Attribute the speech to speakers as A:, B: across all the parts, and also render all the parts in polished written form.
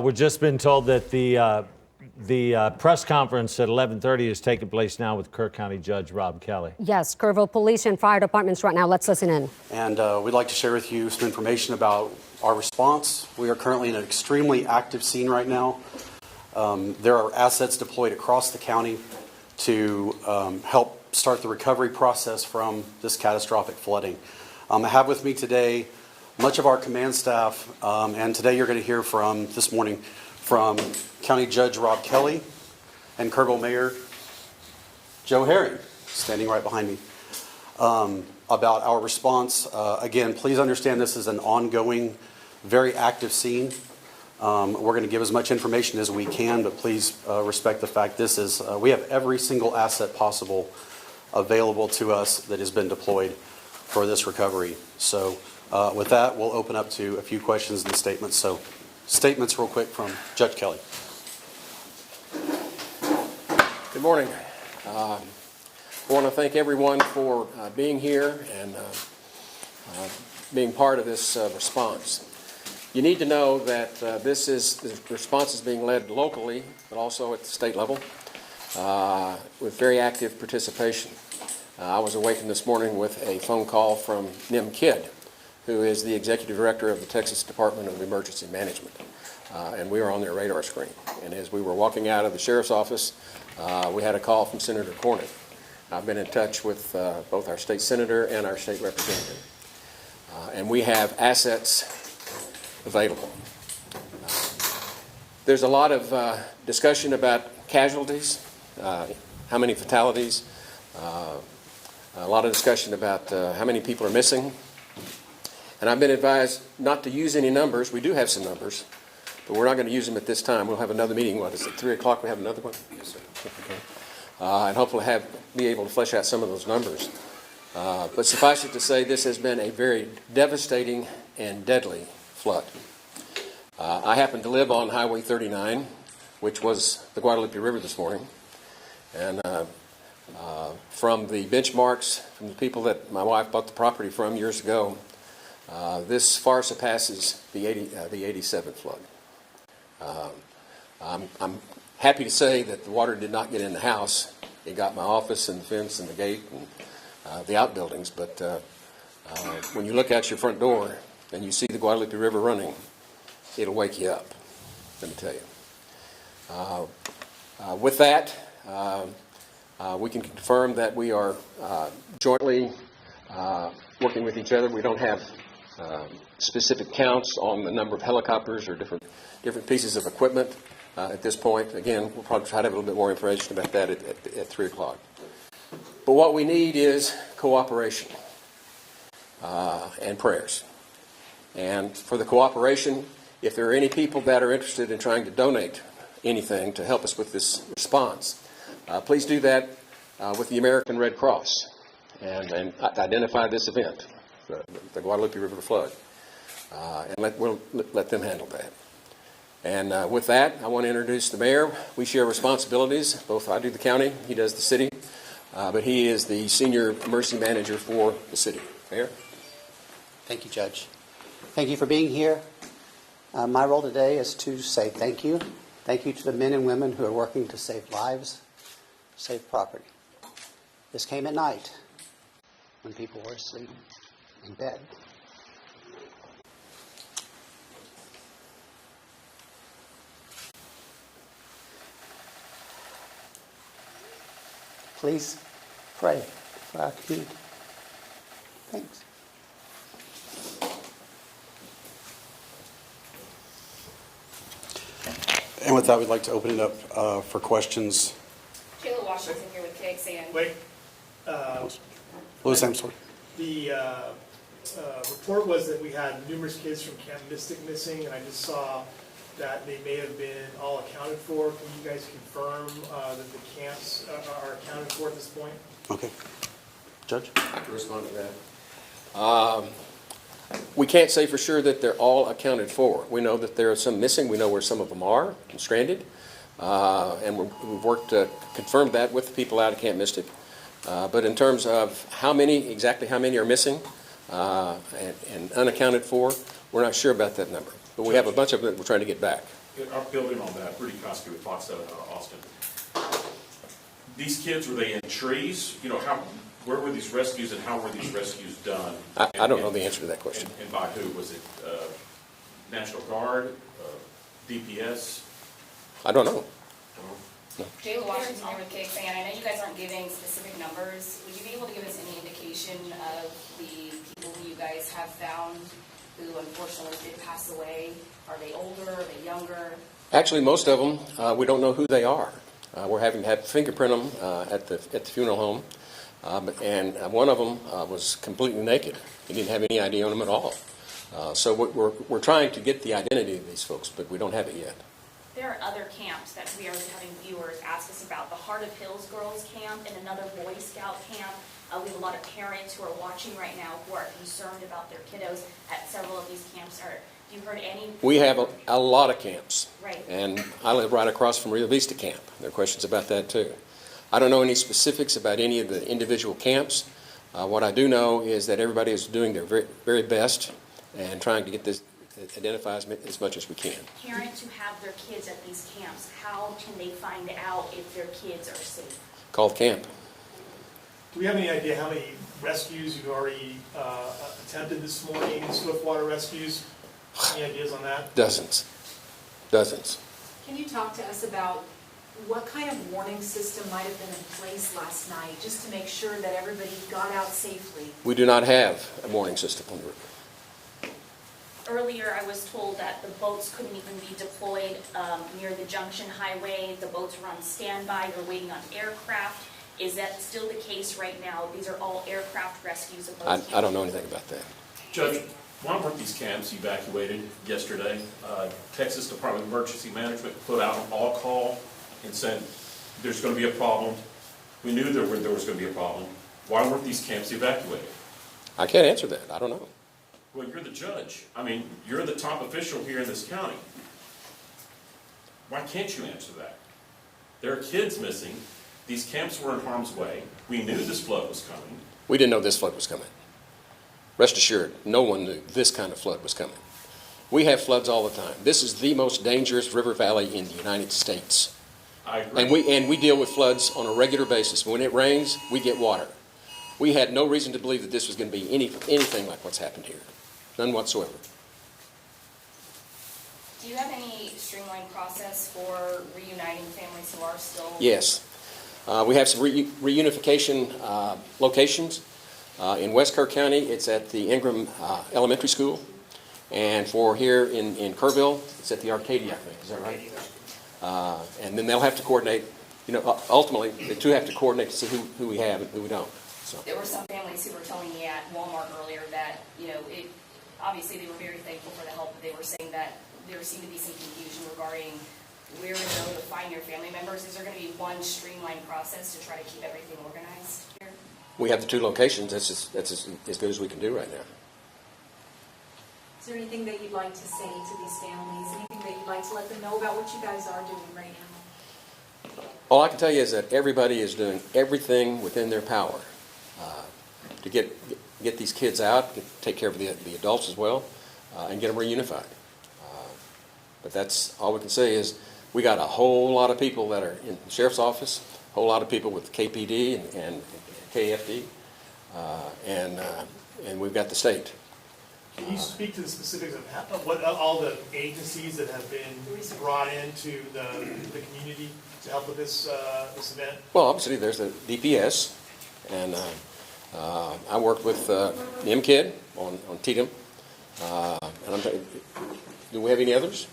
A: We've just been told that the press conference at 11:30 is taking place now with Kerr County Judge Rob Kelly.
B: Yes, Kerrville Police and Fire Departments right now. Let's listen in.
C: And we'd like to share with you some information about our response. We are currently in an extremely active scene right now. There are assets deployed across the county to help start the recovery process from this catastrophic flooding. I have with me today much of our command staff, and today you're going to hear from, this morning, from County Judge Rob Kelly and Kerrville Mayor Joe Herring, standing right behind me, about our response. Again, please understand this is an ongoing, very active scene. We're going to give as much information as we can, but please respect the fact this is, we have every single asset possible available to us that has been deployed for this recovery. So with that, we'll open up to a few questions and statements. So statements real quick from Judge Kelly.
D: Good morning. I want to thank everyone for being here and being part of this response. You need to know that the response is being led locally, but also at the state level, with very active participation. I was awakened this morning with a phone call from Nim Kidd, who is the Executive Director of the Texas Department of Emergency Management. And we were on their radar screen. And as we were walking out of the Sheriff's Office, we had a call from Senator Cornyn. I've been in touch with both our state senator and our state representative. And we have assets available. There's a lot of discussion about casualties, how many fatalities, a lot of discussion about how many people are missing. And I've been advised not to use any numbers. We do have some numbers, but we're not going to use them at this time. We'll have another meeting. What is it, 3 o'clock? We have another one? Yes, sir. Okay. And hopefully be able to flesh out some of those numbers. But suffice it to say, this has been a very devastating and deadly flood. I happen to live on Highway 39, which was the Guadalupe River this morning. And from the benchmarks, from the people that my wife bought the property from years ago, this far surpasses the 87 flood. I'm happy to say that the water did not get in the house. It got my office and the fence and the gate and the outbuildings. But when you look out your front door and you see the Guadalupe River running, it'll wake you up, let me tell you. With that, we can confirm that we are jointly working with each other. We don't have specific counts on the number of helicopters or different pieces of equipment at this point. Again, we'll probably try to have a little bit more information about that at 3 o'clock. But what we need is cooperation and prayers. And for the cooperation, if there are any people that are interested in trying to donate anything to help us with this response, please do that with the American Red Cross and identify this event, the Guadalupe River flood, and we'll let them handle that. And with that, I want to introduce the mayor. We share responsibilities. Both I do the county, he does the city, but he is the senior emergency manager for the city. Mayor?
E: Thank you, Judge. Thank you for being here. My role today is to say thank you. Thank you to the men and women who are working to save lives, save property. This came at night when people were asleep in bed. Please pray for our community. Thanks.
C: And with that, we'd like to open it up for questions.
F: Kayla Washington here with KXAN.
G: Wait.
C: Louis Amsworth.
G: The report was that we had numerous kids from Camp Mystic missing, and I just saw that they may have been all accounted for. Can you guys confirm that the camps are accounted for at this point?
C: Okay. Judge?
D: I can respond to that. We can't say for sure that they're all accounted for. We know that there are some missing. We know where some of them are stranded. And we've worked to confirm that with the people out of Camp Mystic. But in terms of exactly how many are missing and unaccounted for, we're not sure about that number. But we have a bunch of them that we're trying to get back.
H: building on that, Rudy Koski with Fox 7 out of Austin. These kids, were they in trees? You know, where were these rescues and how were these rescues done?
D: I don't know the answer to that question.
H: And by who? Was it National Guard, DPS?
D: I don't know.
F: Jayla Washington here with KXAN. I know you guys aren't giving specific numbers. Would you be able to give us any indication of the people who you guys have found who unfortunately did pass away? Are they older? Are they younger?
D: Actually, most of them, we don't know who they are. We're having to have fingerprint them at the funeral home. And one of them was completely naked. He didn't have any ID on him at all. So we're trying to get the identity of these folks, but we don't have it yet.
F: There are other camps that we are having viewers ask us about. The Heart of Hills Girls Camp and another Boy Scout camp. We have a lot of parents who are watching right now who are concerned about their kiddos at several of these camps. Have you heard any?
D: We have a lot of camps.
F: Right.
D: And I live right across from Rio Vista Camp. There are questions about that too. I don't know any specifics about any of the individual camps. What I do know is that everybody is doing their very, very best and trying to get this identified as much as we can.
F: Parents who have their kids at these camps, how can they find out if their kids are safe?
D: Call the camp.
G: Do we have any idea how many rescues you've already attempted this morning, swiftwater rescues? Any ideas on that?
D: Dozens. Dozens.
I: Can you talk to us about what kind of warning system might have been in place last night, just to make sure that everybody got out safely?
D: We do not have a warning system on the roof.
F: Earlier, I was told that the boats couldn't even be deployed near the Junction Highway. The boats were on standby. You're waiting on aircraft. Is that still the case right now? These are all aircraft rescues of boats?
D: I don't know anything about that.
H: Judge, why weren't these camps evacuated yesterday? Texas Department of Emergency Management put out an all-call and said there's going to be a problem. We knew there was going to be a problem. Why weren't these camps evacuated?
D: I can't answer that. I don't know.
H: Well, you're the judge. I mean, you're the top official here in this county. Why can't you answer that? There are kids missing. These camps were in harm's way. We knew this flood was coming.
D: We didn't know this flood was coming. Rest assured, no one knew this kind of flood was coming. We have floods all the time. This is the most dangerous river valley in the United States.
H: I agree.
D: And we deal with floods on a regular basis. When it rains, we get water. We had no reason to believe that this was going to be anything like what's happened here. None whatsoever.
F: Do you have any streamlined process for reuniting families who are still?
D: Yes. We have some reunification locations. In West Kerr County, it's at the Ingram Elementary School. And for here in Kerrville, it's at the Arcadia, I think. Is that right? And then they'll have to coordinate. You know, ultimately, the two have to coordinate to see who we have and who we don't. So.
F: There were some families who were telling me at Walmart earlier that, obviously they were very thankful for the help, but they were saying that there seemed to be some confusion regarding where to go to find your family members. Is there going to be one streamlined process to try to keep everything organized here?
D: We have the two locations. That's as good as we can do right now.
I: Is there anything that you'd like to say to these families? Anything that you'd like to let them know about what you guys are doing right now?
D: All I can tell you is that everybody is doing everything within their power to get these kids out, take care of the adults as well, and get them reunified. But that's all we can say is we got a whole lot of people that are in the sheriff's office, a whole lot of people with KPD and KFD, and we've got the state.
G: Can you speak to the specifics of what all the agencies that have been brought into the community to help with this event?
D: Well, obviously there's the DPS, and I worked with the MKID on TDM. And do we have any others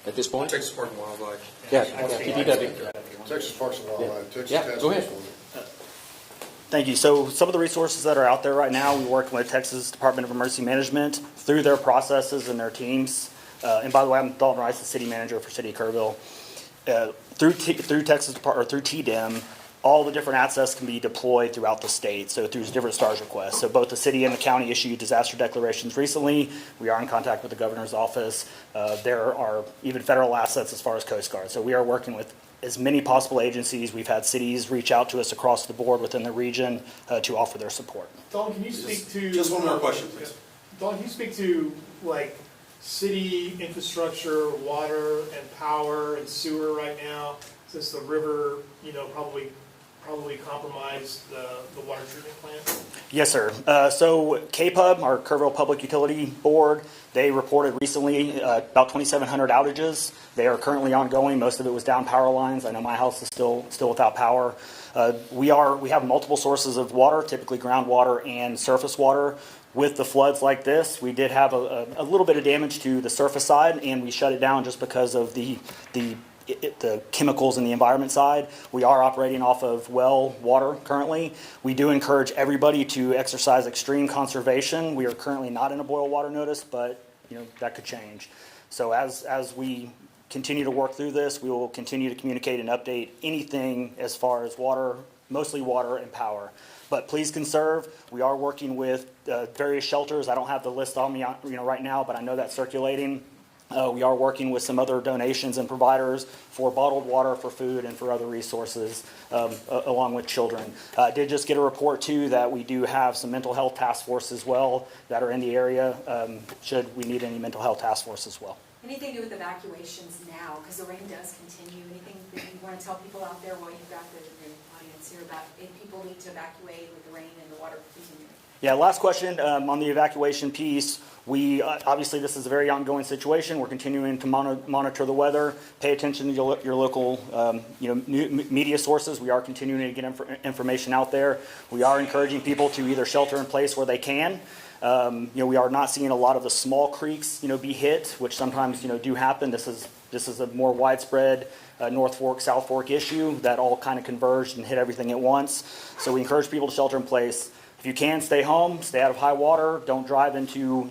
D: at this point?
J: Texas Parks and Wildlife.
D: Yeah, TPW.
J: Texas Parks and Wildlife. Texas
D: Yeah,
J: Task
D: go ahead.
J: Force.
K: Thank you. So some of the resources that are out there right now, we're working with Texas Department of Emergency Management through their processes and their teams. And by the way, I'm Dalton Rice, the city manager for City of Kerrville. Through Texas Department or through TDM, all the different assets can be deployed throughout the state. So through different STARS requests. So both the city and the county issued disaster declarations recently. We are in contact with the governor's office. There are even federal assets as far as Coast Guard. So we are working with as many possible agencies. We've had cities reach out to us across the board within the region to offer their support.
G: Dawn, can you speak to...
C: Just one more question, please.
G: Dawn, can you speak to, like, city infrastructure, water and power and sewer right now, since the river, probably compromised the water treatment plant?
K: Yes, sir. So KPUB, our Kerrville Public Utility Board, they reported recently about 2,700 outages. They are currently ongoing. Most of it was down power lines. I know my house is still without power. We have multiple sources of water, typically groundwater and surface water. With the floods like this, we did have a little bit of damage to the surface side, and we shut it down just because of the chemicals in the environment side. We are operating off of well water currently. We do encourage everybody to exercise extreme conservation. We are currently not in a boil water notice, but that could change. So as we continue to work through this, we will continue to communicate and update anything as far as water, mostly water and power. But please conserve. We are working with various shelters. I don't have the list on me right now, but I know that's circulating. We are working with some other donations and providers for bottled water, for food, and for other resources, along with children. I did just get a report, too, that we do have some mental health task force as well that are in the area, should we need any mental health task force as well.
I: Anything to do with evacuations now, because the rain does continue? Anything that you want to tell people out there while you've got the audience here about if people need to evacuate with the rain and the water continuing?
K: Yeah, last question on the evacuation piece. We obviously, this is a very ongoing situation. We're continuing to monitor the weather, pay attention to your local media sources. We are continuing to get information out there. We are encouraging people to either shelter in place where they can. We are not seeing a lot of the small creeks be hit, which sometimes do happen. This is a more widespread North Fork, South Fork issue that all kind of converged and hit everything at once. So we encourage people to shelter in place. If you can, stay home, stay out of high water, don't drive into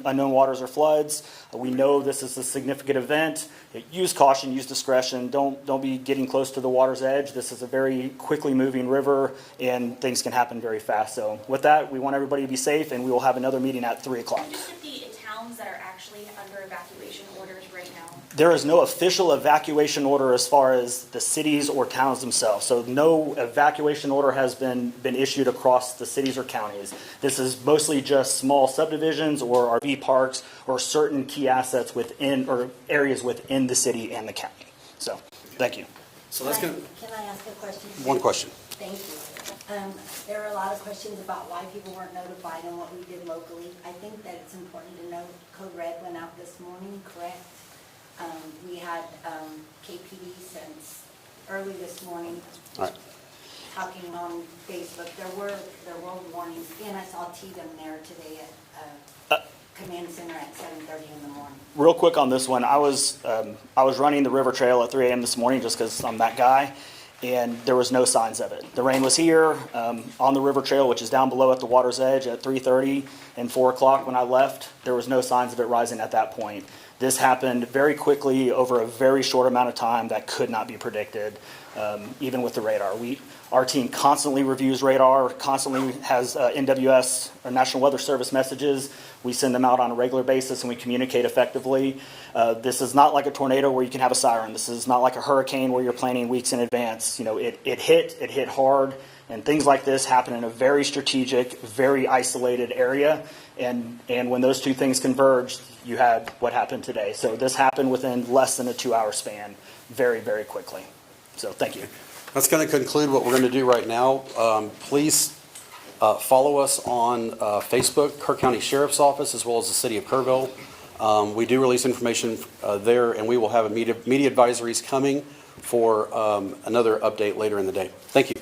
K: unknown waters or floods. We know this is a significant event. Use caution, use discretion. Don't be getting close to the water's edge. This is a very quickly moving river, and things can happen very fast. So with that, we want everybody to be safe, and we will have another meeting at 3 o'clock.
F: Just at the towns that are actually under evacuation orders right now?
K: There is no official evacuation order as far as the cities or towns themselves. So no evacuation order has been issued across the cities or counties. This is mostly just small subdivisions or RV parks or certain key assets within or areas within the city and the county. So thank you.
C: So that's going to,
L: Can I ask a question?
C: one question.
L: Thank you. There are a lot of questions about why people weren't notified and what we did locally. I think that it's important to note Code Red went out this morning, correct? We had KPD since early this morning.
C: All right.
L: Talking on Facebook. There were warnings, and I saw Tatum there today at Command Center at 7:30 in the morning.
K: Real quick on this one, I was running the river trail at 3 a.m. this morning just because I'm that guy, and there was no signs of it. The rain was here on the river trail, which is down below at the water's edge at 3:30 and 4 o'clock when I left. There was no signs of it rising at that point. This happened very quickly over a very short amount of time that could not be predicted, even with the radar. Our team constantly reviews radar, constantly has NWS, or National Weather Service messages. We send them out on a regular basis and we communicate effectively. This is not like a tornado where you can have a siren. This is not like a hurricane where you're planning weeks in advance. It hit hard, and things like this happen in a very strategic, very isolated area. And when those two things converged, you had what happened today. So this happened within less than a 2-hour span, very, very quickly. So thank you.
C: That's going to conclude what we're going to do right now. Please follow us on Facebook, Kerr County Sheriff's Office, as well as the City of Kerrville. We do release information there, and we will have media advisories coming for another update later in the day. Thank you.